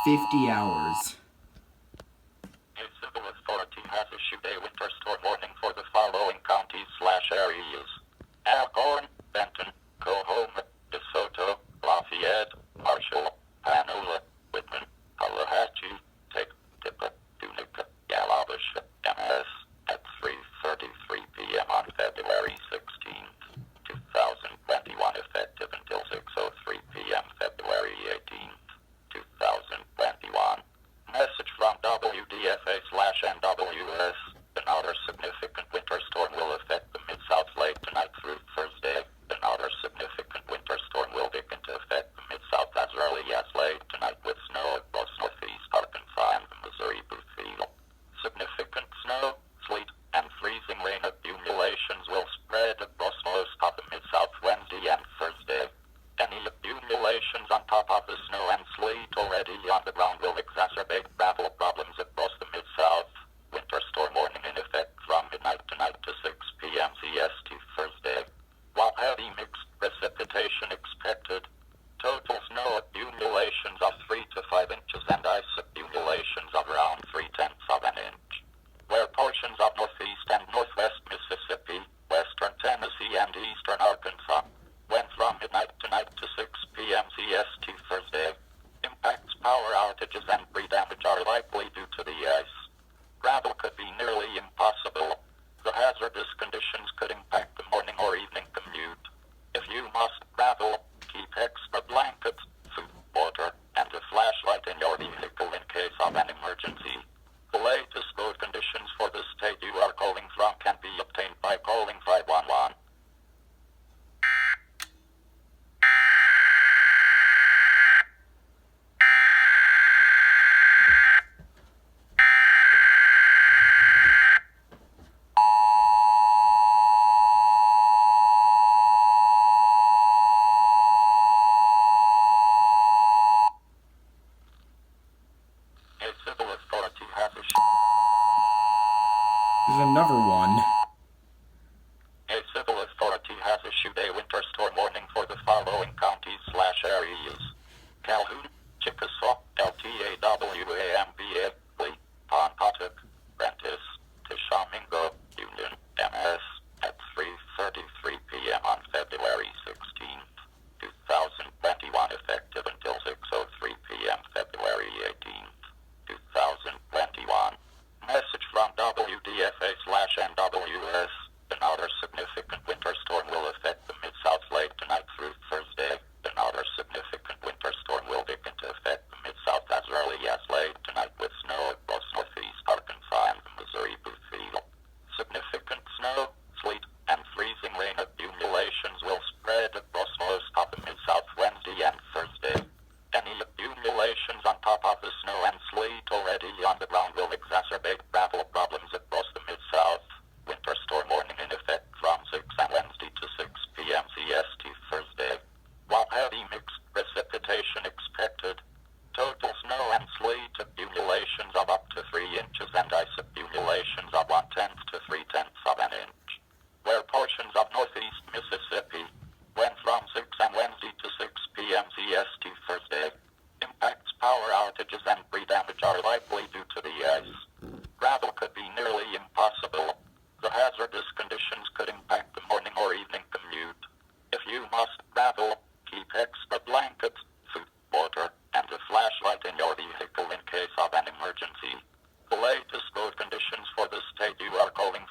50 hours. A civil authority has issued a winter storm warning for the following counties/areas: Alcorn, Benton, Coahoma, DeSoto, Lafayette, Marshall, Hanover, Whitman, Tallahatchie, Tippah, Tunica, Yalabush, MS, at 3:33 p.m. on February 16th, 2021, effective until 6:03 p.m. February 18th, 2021. Message from WDFA/NWS. Another significant winter storm will affect the Mid-South late tonight through Thursday. Another significant winter storm will begin to affect the Mid-South as early as late tonight with snow across northeast Arkansas and the Missouri Bluefield. Significant snow, sleet, and freezing rain accumulations will spread across most of the Mid-South Wednesday and Thursday. Any accumulations on top of the snow and sleet already on the ground will exacerbate travel problems across the Mid-South. Winter storm warning in effect from midnight tonight to 6 p.m. CST Thursday. While heavy mixed precipitation expected, total snow accumulations of 3 to 5 inches and ice accumulations of around 3/10 of an inch. Where portions of northeast and northwest Mississippi, western Tennessee, and eastern Arkansas went from midnight tonight to 6 p.m. CST Thursday. Impacts, power outages, and tree damage are likely due to the ice. Travel could be nearly impossible. The hazardous conditions could impact the morning or evening commute. If you must travel, keep extra blankets, food, water, and a flashlight in your vehicle in case of an emergency. The latest code conditions for the state you are calling from can be obtained by calling 511. A civil authority has issued There's another one. A civil authority has issued a winter storm warning for the following counties/areas: Calhoun, Chickasaw, LTAWAMBA, Lee, Pontotoc, Prentiss, Tishomingo, Union, MS, at 3:33 p.m. on February 16th, 2021, effective until 6:03 p.m. February 18th, 2021. Message from WDFA/NWS. Another significant winter storm will affect the Mid-South late tonight through Thursday. Another significant winter storm will begin to affect the Mid-South as early as late tonight with snow across northeast Arkansas and the Missouri Bluefield. Significant snow, sleet, and freezing rain accumulations will spread across most of the Mid-South Wednesday and Thursday. Any accumulations on top of the snow and sleet already on the ground will exacerbate travel problems across the Mid-South. Winter storm warning in effect from 6 on Wednesday to 6 p.m. CST Thursday. While heavy mixed precipitation expected, total snow and sleet accumulations of up to 3 inches and ice accumulations of 1/10 to 3/10 of an inch. Where portions of northeast Mississippi went from 6 on Wednesday to 6 p.m. CST Thursday. Impacts, power outages, and tree damage are likely due to the ice. Travel could be nearly impossible. The hazardous conditions could impact the morning or evening commute. If you must travel, keep extra blankets, food, water, and a flashlight in your vehicle in case of an emergency. The latest code conditions for the state you are calling